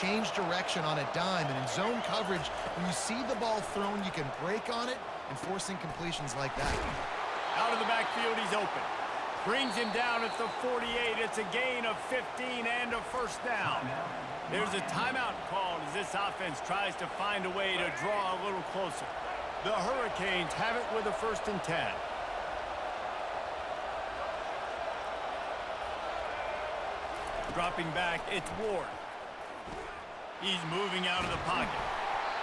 change direction on a dime. And in zone coverage, when you see the ball thrown, you can break on it and force incompletions like that. Out of the backfield, he's open. Brings him down at the 48. It's a gain of 15 and a first down. There's a timeout called as this offense tries to find a way to draw a little closer. The Hurricanes have it with a 1st and 10. Dropping back, it's Ward. He's moving out of the pocket.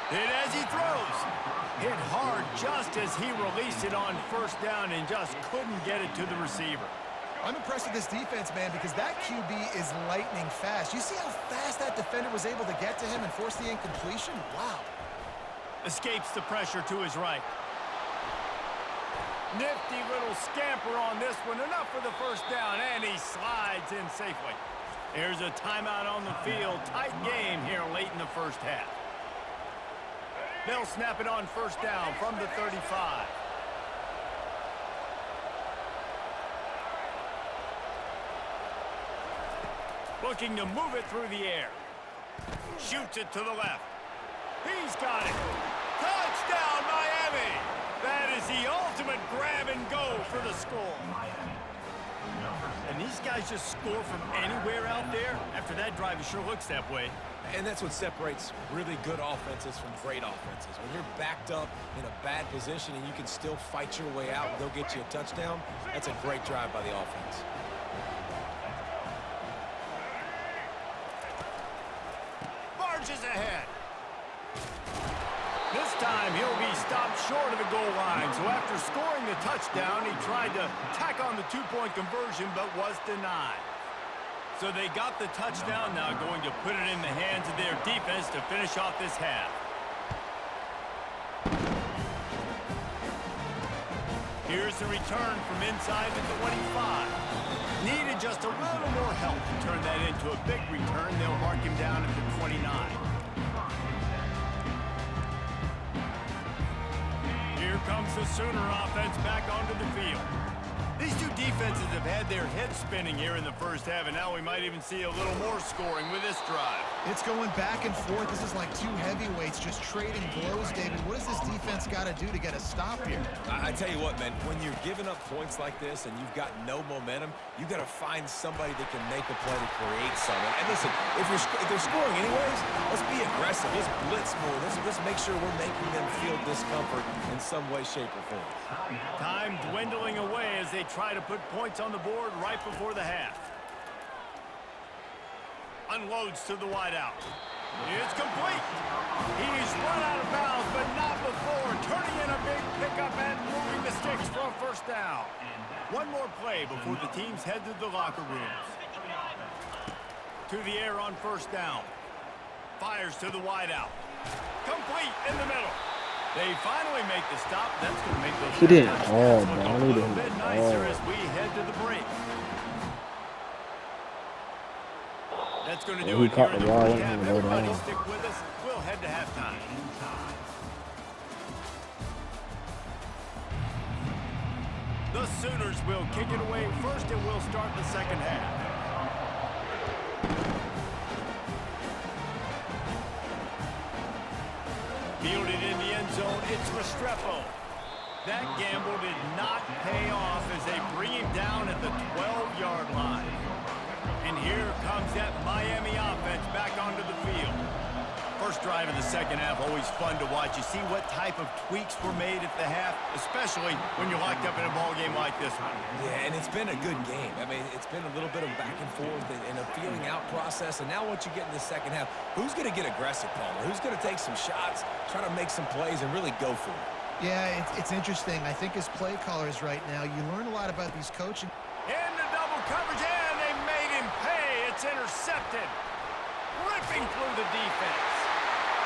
Hit as he throws. Hit hard just as he released it on 1st down and just couldn't get it to the receiver. I'm impressed with this defense, man, because that QB is lightning fast. You see how fast that defender was able to get to him and force the incompletion? Wow. Escapes the pressure to his right. Nifty little scamper on this one. Enough for the 1st down, and he slides in safely. There's a timeout on the field. Tight game here late in the 1st half. They'll snap it on 1st down from the 35. Looking to move it through the air. Shoots it to the left. He's got it. Touchdown, Miami! That is the ultimate grab and go for the score. And these guys just score from anywhere out there. After that drive, it sure looks that way. And that's what separates really good offenses from great offenses. When you're backed up in a bad position and you can still fight your way out and go get you a touchdown, that's a great drive by the offense. Barges ahead. This time he'll be stopped short of the goal line. So after scoring the touchdown, he tried to tack on the 2-point conversion but was denied. So they got the touchdown, now going to put it in the hands of their defense to finish off this half. Here's the return from inside the 25. Needed just a little more help to turn that into a big return. They'll mark him down at the 29. Here comes the Sooner offense back onto the field. These two defenses have had their heads spinning here in the 1st half, and now we might even see a little more scoring with this drive. It's going back and forth. This is like two heavyweights just trading blows, David. What does this defense got to do to get a stop here? I tell you what, man, when you're giving up points like this and you've got no momentum, you got to find somebody that can make a play to create something. And listen, if they're scoring anyways, let's be aggressive. Let's blitz more. Let's make sure we're making them feel discomfort in some way, shape, or form. Time dwindling away as they try to put points on the board right before the half. Unloads to the wideout. It's complete. He's run out of bounds, but not before. Turning in a big pickup and moving the sticks for a 1st down. One more play before the teams head to the locker rooms. To the air on 1st down. Fires to the wideout. Complete in the middle. They finally make the stop. That's going to make those He didn't. look Man. a He little didn't. bit nicer as we head to the break. That's going to do He it caught here in the the ball. 1st He half. didn't go Everybody down. stick with us. We'll head to halftime. The Sooners will kick it away first, and we'll start the 2nd half. Fielded in the end zone, it's Restrepo. That gamble did not pay off as they bring him down at the 12-yard line. And here comes that Miami offense back onto the field. First drive of the 2nd half, always fun to watch. You see what type of tweaks were made at the half, especially when you're locked up in a ball game like this one. Yeah, and it's been a good game. I mean, it's been a little bit of back and forth and a feeling out process. And now once you get in the 2nd half, who's going to get aggressive, Palmer? Who's going to take some shots, try to make some plays, and really go for it? Yeah, it's interesting. I think as play callers right now, you learn a lot about these coaching. In the double coverage, and they made him pay. It's intercepted. Ripping through the defense.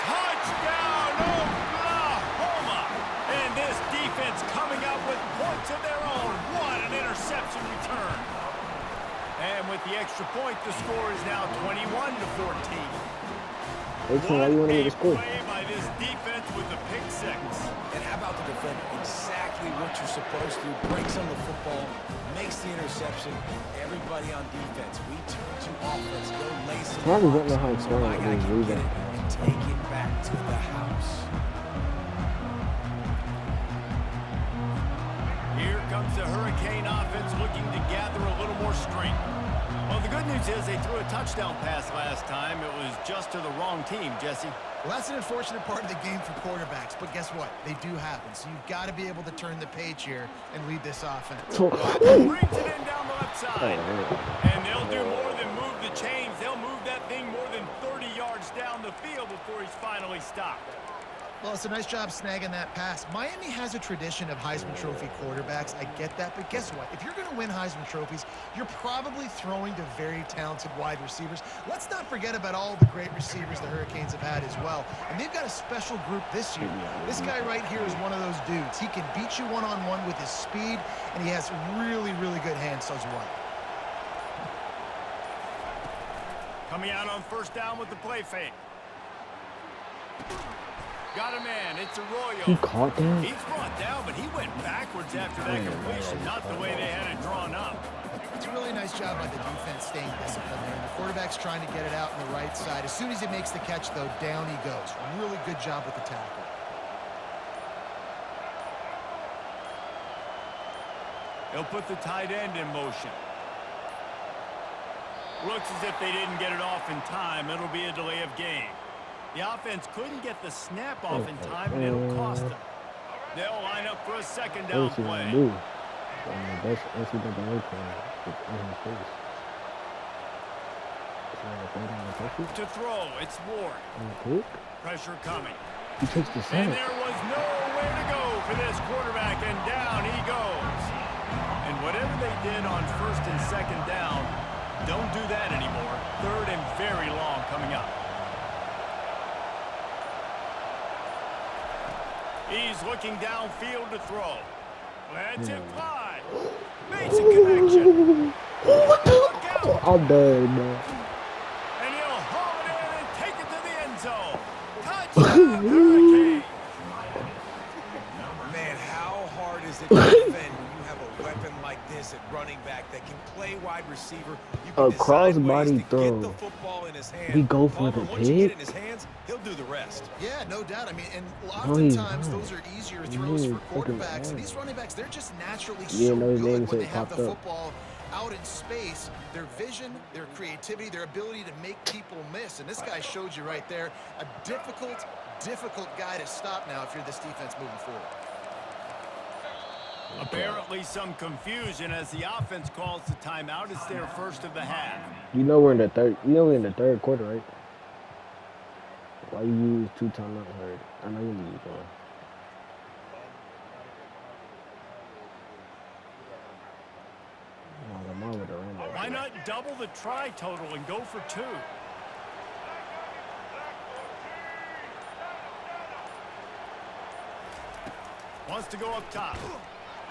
Touchdown, Oklahoma! And this defense coming out with points of their own. What an interception return. And with the extra point, the score is now 21-14. Why you want to get a score? Play by this defense with the pick six. And how about the defender? Exactly what you're supposed to, breaks on the football, makes the interception. Everybody on defense, we turn to offense, go lace it. Probably don't know how to so turn my it guy and can read get that. it and take it back to the house. Here comes the Hurricane offense looking to gather a little more strength. Well, the good news is they threw a touchdown pass last time. It was just to the wrong team, Jesse. Well, that's an unfortunate part of the game for quarterbacks, but guess what? They do happen. So you've got to be able to turn the page here and lead this offense. Brings it in down the left side. And they'll do more than move the chains. They'll move that thing more than 30 yards down the field before he's finally stopped. Well, it's a nice job snagging that pass. Miami has a tradition of Heisman Trophy quarterbacks. I get that, but guess what? If you're going to win Heisman Trophies, you're probably throwing to very talented wide receivers. Let's not forget about all the great receivers the Hurricanes have had as well. And they've got a special group this year. This guy right here is one of those dudes. He can beat you one-on-one with his speed, and he has really, really good hands as well. Coming out on first down with the play fake. Got a man. It's Arroyo. He caught that? He's brought down, but he went backwards after that completion, not the way they had it drawn up. It's a really nice job by the defense staying disciplined there. The quarterback's trying to get it out on the right side. As soon as he makes the catch, though, down he goes. Really good job with the tackle. He'll put the tight end in motion. Looks as if they didn't get it off in time. It'll be a delay of game. The offense couldn't get the snap off in time, and it'll cost them. They'll line up for a second down play. One of the best NCAA players in his face. To throw, it's Ward. Pressure coming. He takes the And sack. there was nowhere to go for this quarterback, and down he goes. And whatever they did on first and second down, don't do that anymore. Third and very long coming up. He's looking downfield to throw. Let's it fly. Makes a connection. Look out. I'm done, man. And he'll haul it in and take it to the end zone. Touchdown, Hurricane. Man, how hard is it to defend when you have a weapon like this at running back that can play wide receiver? You can A decide crossbody ways to throw. get the football in his hand. He go for Palmer, the once you get it pick? in his hands, he'll do the rest. Yeah, no doubt. I mean, and No, he's oftentimes not. those are easier throws for fucking quarterbacks. And bad. these running backs, they're just naturally Yeah, so no, his name good when they said have the popped up. football out in space. Their vision, their creativity, their ability to make people miss. And this guy showed you right there, a difficult guy to stop now if you're this defense moving forward. Apparently some confusion as the offense calls the timeout. It's their first of the half. You know we're in the third. You know we're in the third quarter, right? Why you use 2 timeouts? Heard. I know you use one. Oh, Lamar with the run. Why not double the try total and go for 2? Wants to go up top.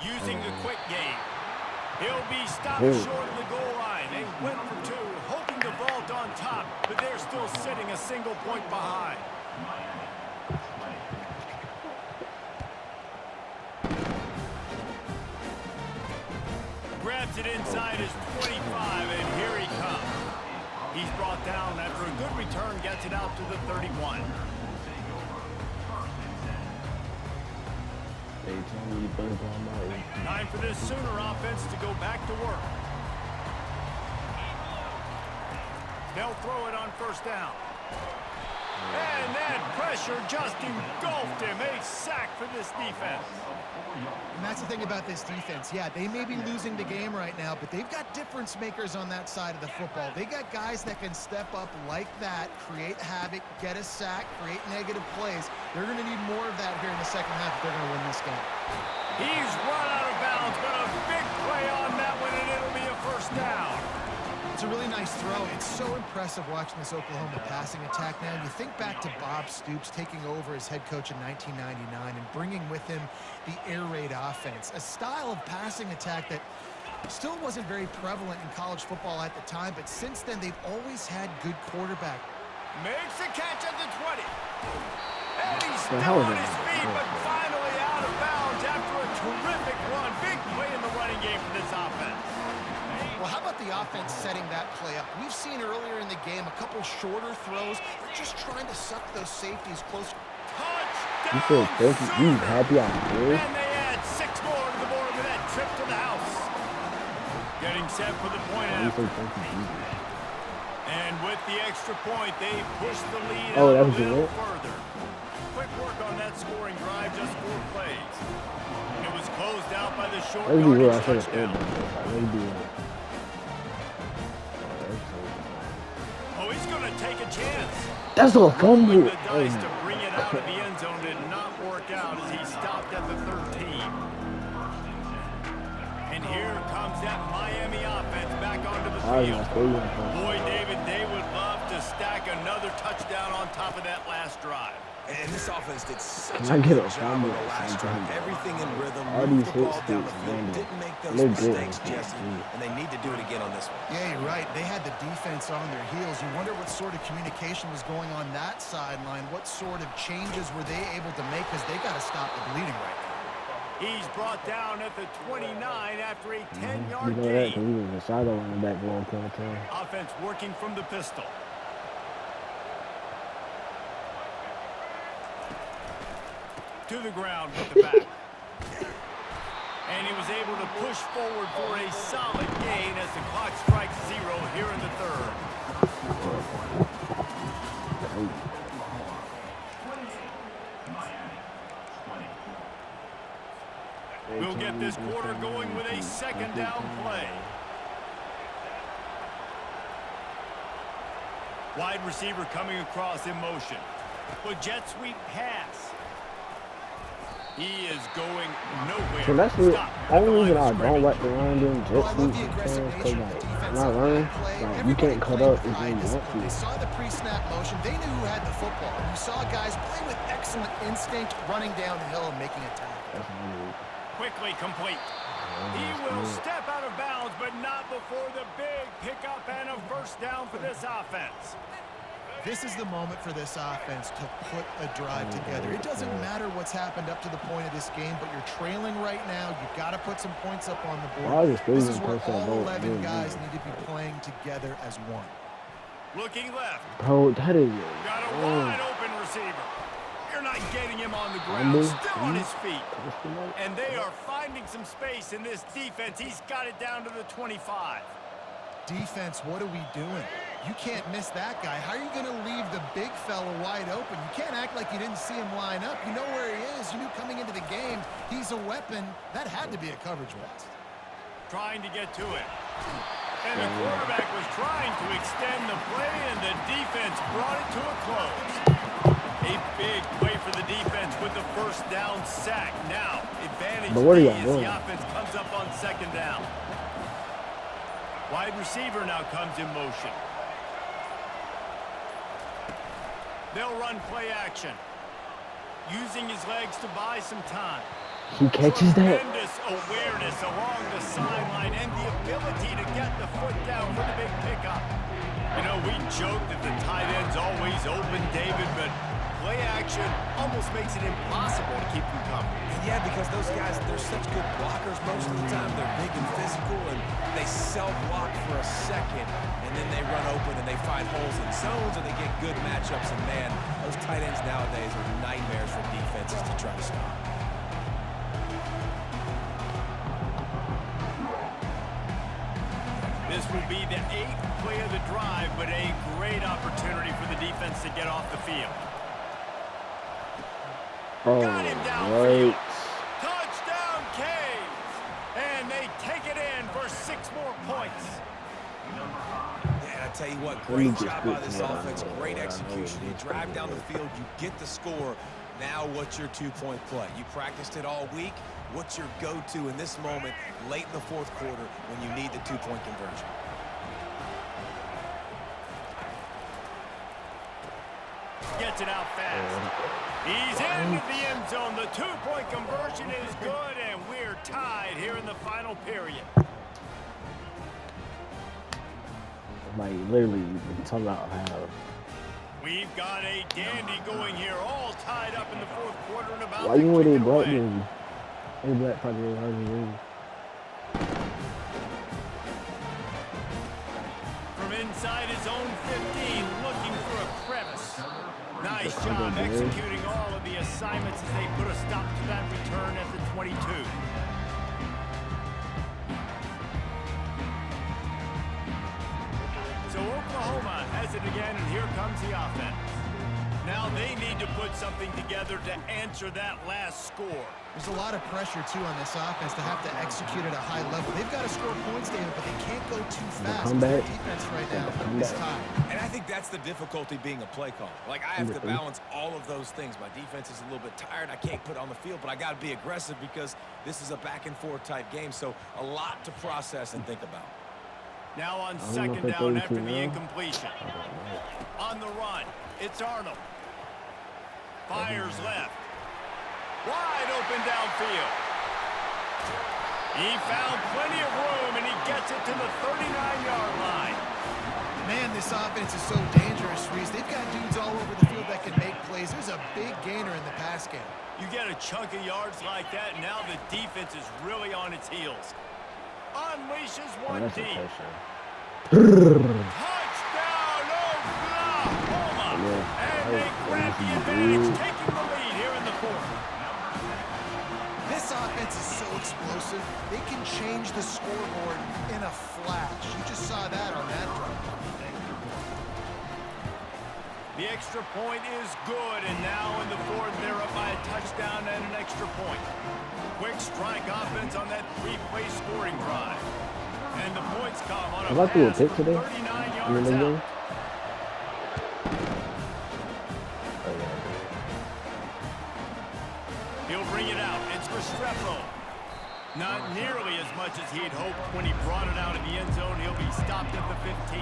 Using the quick game. He'll be stopped short of the goal line. They went for 2, hoping to vault on top, but they're still sitting a single point behind. Grabs it inside his 25, and here he comes. He's brought down after a good return, gets it out to the 31. Time for this Sooner offense to go back to work. They'll throw it on first down. And that pressure just engulfed him. A sack for this defense. And that's the thing about this defense. Yeah, they may be losing the game right now, but they've got difference makers on that side of the football. They got guys that can step up like that, create havoc, get a sack, create negative plays. They're going to need more of that here in the second half if they're going to win this game. He's run out of bounds, but a big play on that one, and it'll be a first down. It's a really nice throw. It's so impressive watching this Oklahoma passing attack now. You think back to Bob Stoops taking over as head coach in 1999 and bringing with him the air raid offense, a style of passing attack that still wasn't very prevalent in college football at the time, but since then they've always had good quarterback. Makes the catch at the 20. And he's The still hell is on that? his feet, but finally out of bounds after a terrific run. Big play in the running game for this offense. Well, how about the offense setting that play up? We've seen earlier in the game a couple shorter throws. They're just trying to suck those safeties close. You feel Touchdown, thank you. You Sooners! happy out there? And they add 6 more to the board with that trip to the house. Getting set for the point You after. feel thank you, Jesus. And with the extra point, they push the lead Oh, out that a was the little win? further. Quick work on that scoring drive, just 4 plays. It was closed out by the short Let's be real. I yardage should have touchdown. Let's be real. Oh, he's going to take a chance. That's a Rolling fumble. the dice to bring it out of the end zone did not work out as he stopped at the 13. And here comes that Miami offense back onto the field. Boy, David, they would love to stack another touchdown on top of that last drive. And this offense did such Can a I get good a job fumble on the at the last same drive. time? Everything in rhythm, All moved these the ball hits down do the field, random. didn't make those Look good. mistakes, Jesse, and they need to do it again on this one. Yeah, you're right. They had the defense on their heels. You wonder what sort of communication was going on that sideline. What sort of changes were they able to make because they got to stop the bleeding right now. He's brought down at the 29 after a You 10-yard know that because gain. he was a side running back one point of time. Offense working from the pistol. To the ground with the back. And he was able to push forward for a solid gain as the clock strikes 0 here in the third. We'll get this quarter going with a second down play. Wide receiver coming across in motion. With jet sweep pass. He is going nowhere. So that's the Stop at only reason line I of don't scrimmage. like the line doing Well, jet I love sweep the aggressive because nature of the like defense not on running, that play. like you Everybody can't cut played up with if high you want discipline. They to. saw the pre-snap motion. They knew who had the football. You saw guys play with excellent instinct, running downhill and making a tackle. That's my Quickly complete. He will step out of bounds, but not before the big pickup and a first down for this offense. This is the moment for this offense to put a drive together. It doesn't matter what's happened up to the point of this game, but you're trailing right now. You've got to put some points up on the Well, I board. just This figured is where post that all vote, 11 yeah, guys yeah. need to be playing together as one. Looking left. Bro, that is Got a wide open receiver. You're not getting him on the Fumble. ground. Still on his feet. And they are finding some space in this defense. He's got it down to the 25. Defense, what are we doing? You can't miss that guy. How are you going to leave the big fella wide open? You can't act like you didn't see him line up. You know where he is. You knew coming into the game he's a weapon. That had to be a coverage pass. Trying to get to it. And the quarterback was trying to extend the play, and the defense brought it to a close. A big play for the defense with the first down sack. Now, advantage But what are D y'all as doing? the offense comes up on second down. Wide receiver now comes in motion. They'll run play action. Using his legs to buy some time. He catches that. Tremendous awareness along the sideline and the ability to get the foot down for the big pickup. You know, we joke that the tight end's always open, David, but play action almost makes it impossible to keep them covered. Yeah, because those guys, they're such good blockers most of the time. They're big and physical, and they self-block for a second, and then they run open and they find holes in zones, and they get good matchups. And, man, those tight ends nowadays are nightmares for defenses to try to stop. This will be the 8th play of the drive, but a great opportunity for the defense to get off the field. Oh, Got him downfield. right. Touchdown, Caves! And they take it in for 6 more points. And I tell you what, Let me great just job put by this that offense, on great there. I know execution. You it's drive down the good. field, you get the score. Now what's your two-point play? You practiced it all week. What's your go-to in this moment late in the fourth quarter when you need the two-point conversion? Gets it out fast. He's into the end zone. The two-point conversion is good, and we're tied here in the final period. Like literally talking about how We've got a dandy going here, all tied up in the fourth quarter and about Why to you with kick a it black away. jersey? A black probably ain't hard to read. From inside his own 15, looking for a crevice. Nice Just job under there. executing all of the assignments as they put a stop to that return at the 22. So Oklahoma has it again, and here comes the offense. Now they need to put something together to answer that last score. There's a lot of pressure, too, on this offense to have to execute at a high level. They've got to score points, David, but they can't go too fast. Their comeback. defense right now is tied. And I think that's the difficulty being a play caller. Like, I have to balance all of those things. My defense is a little bit tired. I can't put it on the field, but I got to be aggressive because this is a back-and-forth type game, so a lot to process and think about. Now on don't know second if down they after can the now. incompletion. On the run, it's Arnold. Fires left. Wide open downfield. He found plenty of room, and he gets it to the 39-yard line. Man, this offense is so dangerous, Reese. They've got dudes all over the field that can make plays. There's a big gainer in the pass game. You get a chunk of yards like that, and now the defense is really on its heels. Unleashes one That's a deep. touchdown. Touchdown, Oklahoma! Yeah. And they grab the advantage, taking the lead here in the fourth. This offense is so explosive, they can change the scoreboard in a flash. You just saw that on that drive. The extra point is good, and now in the fourth, they're up by a touchdown and an extra point. Quick strike offense on that three-play scoring drive. And the points come on a Have I threw a pass pick from today? 39 In yards the out. game? He'll bring it out. It's Restrepo. Not nearly as much as he'd hoped when he brought it out of the end zone. He'll be stopped at the 15.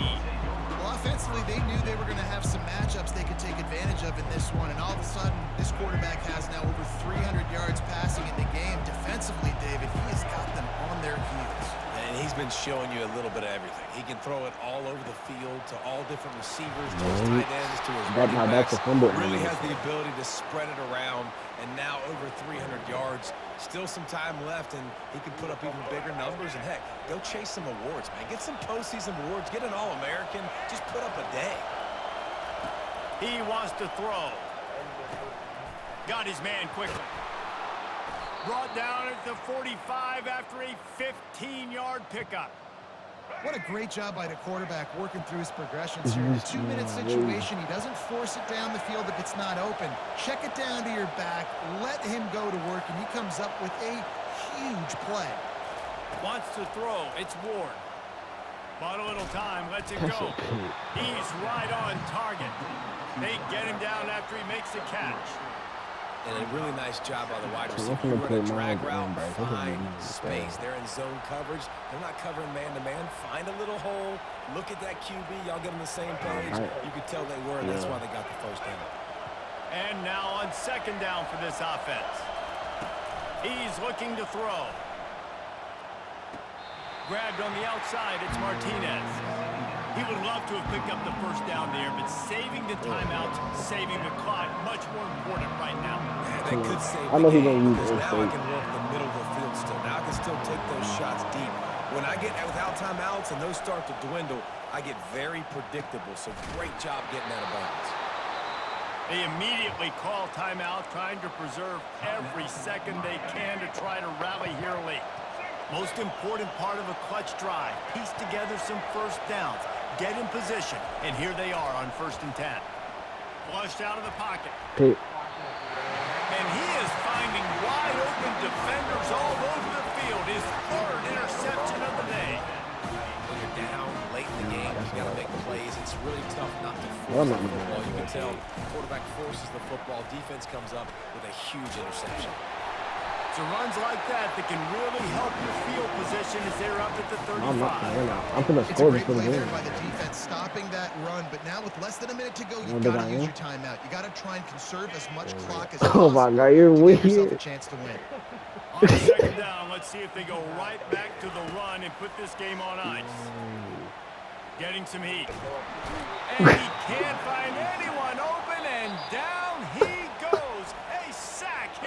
Well, offensively, they knew they were going to have some matchups they could take advantage of in this one, and all of a sudden, this quarterback has now over 300 yards passing in the game. Defensively, David, he has got them on their heels. And he's been showing you a little bit of everything. He can throw it all over the field to all different receivers, to his tight ends, to his running backs. That's a fumble. Really has the ability to spread it around, and now over 300 yards. Still some time left, and he can put up even bigger numbers. And, heck, go chase some awards, man. Get some postseason awards. Get an All-American. Just put up a day. He wants to throw. Got his man quickly. Brought down at the 45 after a 15-yard pickup. What a great job by the quarterback working through his progressions here. In a two-minute situation, he doesn't force it down the field if it's not open. Check it down to your back, let him go to work, and he comes up with a huge play. Wants to throw. It's Ward. Bought a little time. Lets it go. He's right on target. They get him down after he makes the catch. And a really nice job by the wide So receiver. we're You gonna run a play drag mine, route, Bryce. That's what find we need to space. say. They're in zone coverage. They're not covering man-to-man. Find a little hole. Look at that QB. Y'all get on the same page. You could tell they were, and that's why they got the first down. And now on second down for this offense. He's looking to throw. Grabbed on the outside, it's Martinez. He would love to have picked up the first down there, but saving the timeouts, saving the clock, much more important right now. Man, that could save I know the he's game, gonna use because it now I straight. can work the middle of the field still. Now I can still take those shots deep. When I get without timeouts and those start to dwindle, I get very predictable. So great job getting out of bounds. They immediately call timeout, trying to preserve every second they can to try to rally here late. Most important part of a clutch drive, piece together some first downs, get in position, and here they are on 1st and 10. Flushed out of the pocket. Pick. And he is finding wide open defenders all over the field. His third interception of the day. When you're down late in the game, you got to make plays. It's really tough not to Well, force I'm the not football. even You can tell quarterback forces the football. Defense comes up with a huge interception. So runs like that can really help your field position as they're up at the 35. I'm not gonna win out. I'm gonna It's a score great this for the play there game. by the defense, stopping that run. But now with less than a minute to go, you What got did to I use do? your timeout. You got to try and conserve as much clock as Oh possible my God, you're to give yourself a weird. chance to win. On second down, let's see if they go right back to the run and put this game on ice. Getting some heat. And he can't find anyone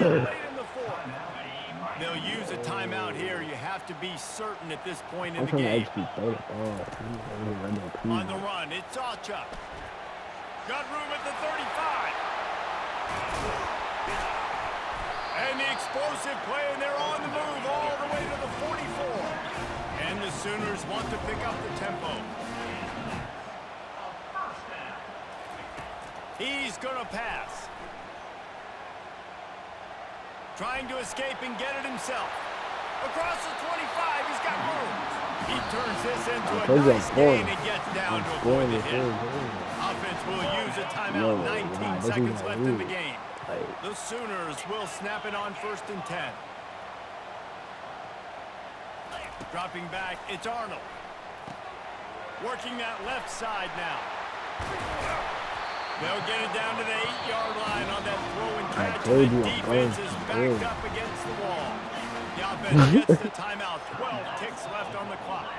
again late in the fourth. They'll use a timeout here. You have to be certain at this point in I'm the trying to game. actually throw the ball. On the run, it's Alchuk. Got room at the 35. And the explosive play, and they're on the move all the way to the 44. And the Sooners want to pick up the tempo. He's going to pass. Trying to escape and get it himself. Across the 25, he's got room. He turns this into a nice gain and gets down to avoid the hit. Offense will use a timeout. 19 seconds left in the game. The Sooners will snap it on 1st and 10. Dropping back, it's Arnold. Working that left side now. They'll get it down to the 8-yard line on that throw and catch. The defense is backed up against the wall. The offense gets the timeout. 12 ticks left on the clock.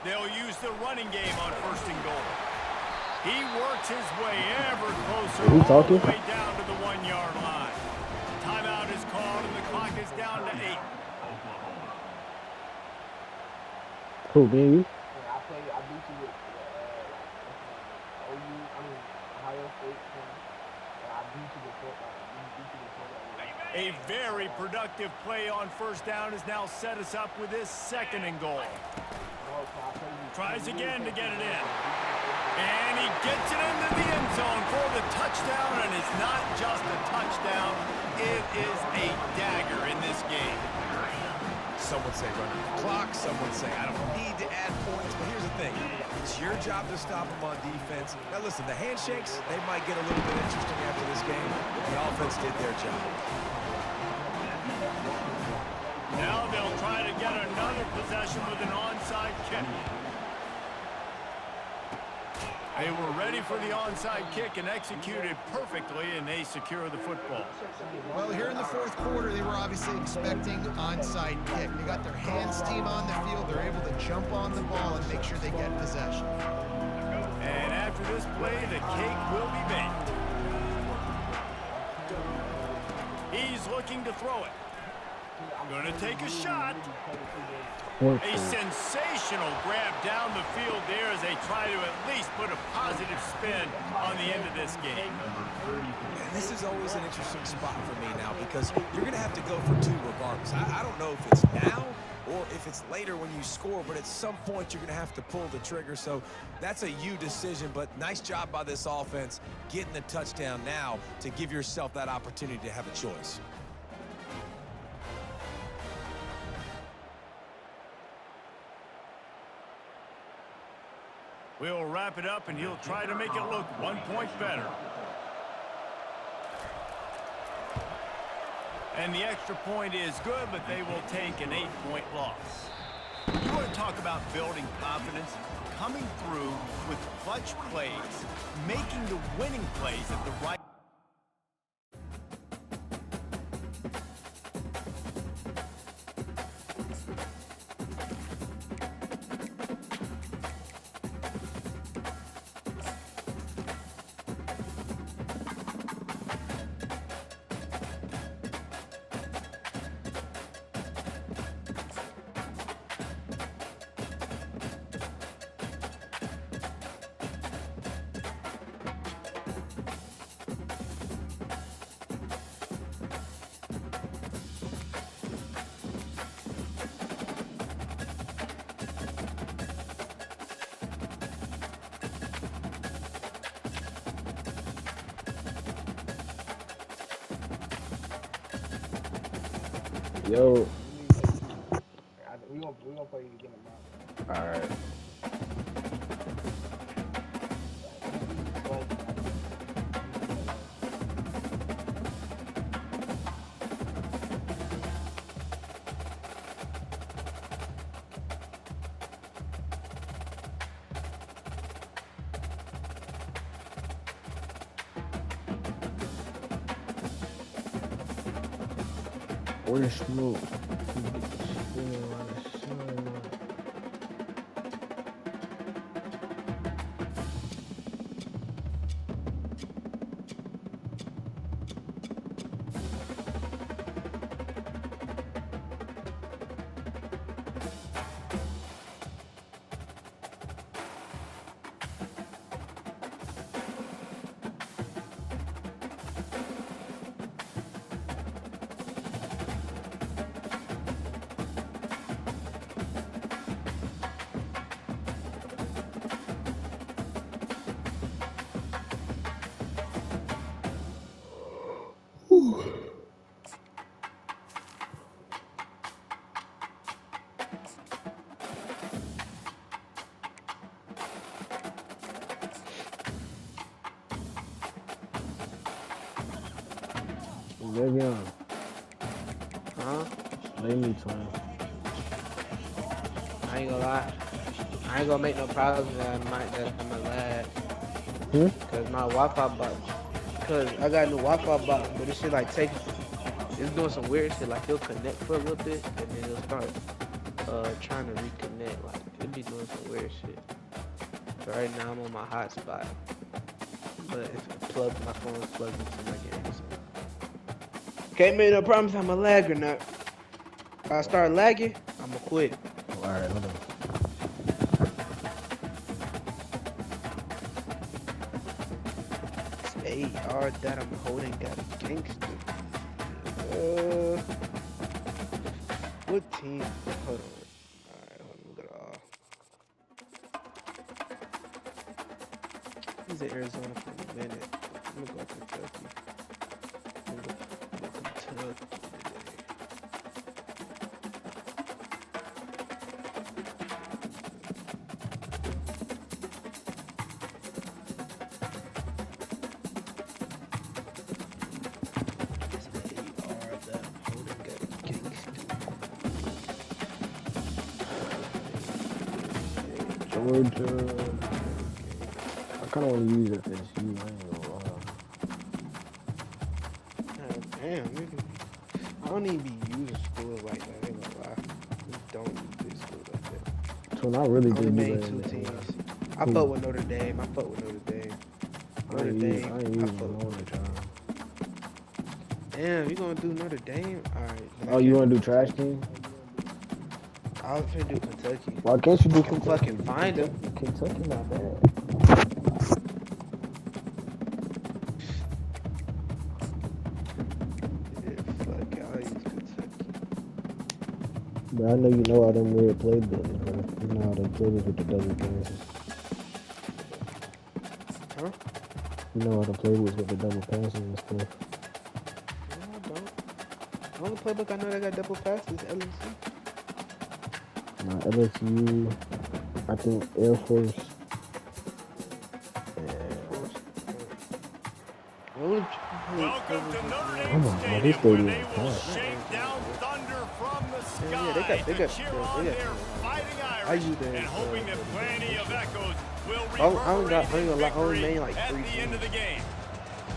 They'll use the running game on 1st and goal. He works his way ever closer all the way down to the 1-yard line. Timeout is called and the clock is down to 8. Who, baby? I beat you with Ohio State. I beat you before. A very productive play on 1st down has now set us up with this 2nd and goal. Tries again to get it in. And he gets it into the end zone for the touchdown, and it's not just a touchdown, it is a dagger in this game. Some would say run the clock. Some would say I don't need to add points. But here's the thing. It's your job to stop them on defense. Now, listen, the handshakes, they might get a little bit interesting after this game. The offense did their job. Now they'll try to get another possession with an onside kick. They were ready for the onside kick and executed perfectly, and they secure the football. Well, here in the 4th quarter, they were obviously expecting onside kick. They got their hands team on the field. They're able to jump on the ball and make sure they get possession. And after this play, the cake will be baked. He's looking to throw it. Going to take a shot. A sensational grab down the field there as they try to at least put a positive spin on the end of this game. And this is always an interesting spot for me now because you're going to have to go for 2 regardless. I don't know if it's now or if it's later when you score, but at some point you're going to have to pull the trigger. So that's a you decision, but nice job by this offense getting the touchdown now to give yourself that opportunity to have a choice. We'll wrap it up, and he'll try to make it look 1 point better. And the extra point is good, but they will take an 8-point loss. You want to talk about building confidence? Coming through with clutch plays, making the winning plays at the right. Yo. We gonna play you again tomorrow. All right. Where's Smoke? Le'Veon, Huh? they need time. I ain't gonna lie. I ain't gonna make no problems that I'm a lad. Hmm? Cause my Wi-Fi box. Cause I got a new Wi-Fi box, but this shit like it's doing some weird shit. Like it'll connect for a little bit, and then it'll start trying to reconnect. Like it be doing some weird shit. So right now I'm on my hotspot, but if my phone's plugged into my games. Can't make no promise I'm a lag or not. If I start lagging, I'ma quit. All right, hold on. AR that I'm holding got a gangster. What team? Hold on. Alright, hold on. We got He's in Arizona for a minute. I'm gonna go Kentucky. I'm gonna go Kentucky today. Georgia. I kind of want to use it for this. I ain't gonna lie. Damn, nigga. I don't even be using schools like that. I ain't gonna lie. I don't use big schools like that. So I really I only do made that. 2 teams. I fuck with Notre Dame. I fuck with Notre Dame. Notre Dame. I ain't using no other time. Damn, you gonna do Notre Dame? Alright. Oh, you want to do trash team? I was gonna do Kentucky. Why can't you do I can Kentucky? fucking find them. Kentucky not bad. Yeah, fuck it, I'll use Kentucky. But I know you know how them weird playbooks, bro. You know how them playbooks with the double passes. Huh? You know how the playbooks with the double passes and stuff. No, I don't. The only playbook I know that got double passes is LSU. LSU, I think Air Force. Welcome to Notre Oh Dame my God, Stadium, this where stadium they is will packed. shake down thunder from the sky Yeah, they got to cheer on they got their fighting I Irish use that, and hoping that plenty of echoes will I only got- reverberate I in only victory made like at 3 the end of the teams. game.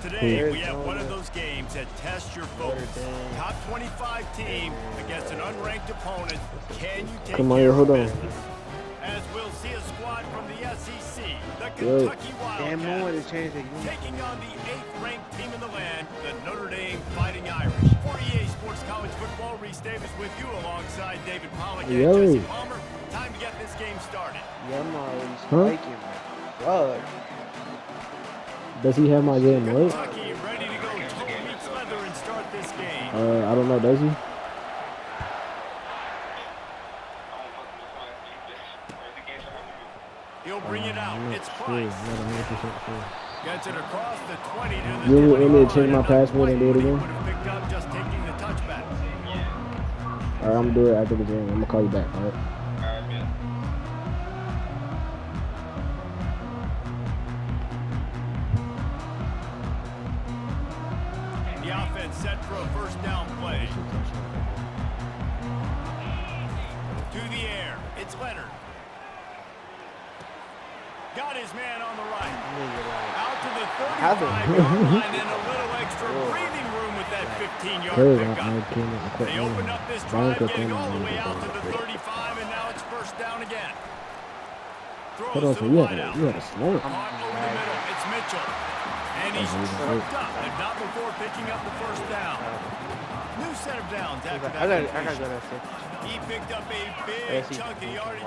Today, we have Arizona, one of those games that tests your focus. Notre Dame. Top 25 team against an unranked opponent. Can you take Come on, care here, of hold on. business? As we'll see a squad from the SEC, the Yo. Kentucky Damn, no one to Wildcats, change the uniform. taking on the 8th-ranked team in the land, the Notre Dame Fighting Irish. For EA Sports College Football, Reese Davis with you alongside David Pollack and Yo. Jesse Palmer. Time to get this game started. Yeah, I'm always Huh? spiking. Fuck. Does he have my game right? Kentucky ready to go toe meets leather and start this game. I don't know, does he? He'll bring it out. I'm not It's sure. Price. I'm not 100% sure. Gets it across the 20 to the You want me to 21 change my line. password and do it He again? would have picked up just taking the touchback. Alright, I'm gonna do it after the game. I'm gonna call you back, alright? The offense set for a first down play. To the air. It's Leonard. Got his man on the right. Out to the 35-yard line and a little extra breathing room with that 15-yard pickup. They opened up this drive, getting all the way out to the 35, and now it's first down again. Hold on, Throws so to the you wideout. had a slant. Caught over the middle. It's Mitchell. And he's tripped up, and not before picking up the first down. New set of downs after that. I gotta go that shit. He picked up a big SEC. chunk of yardage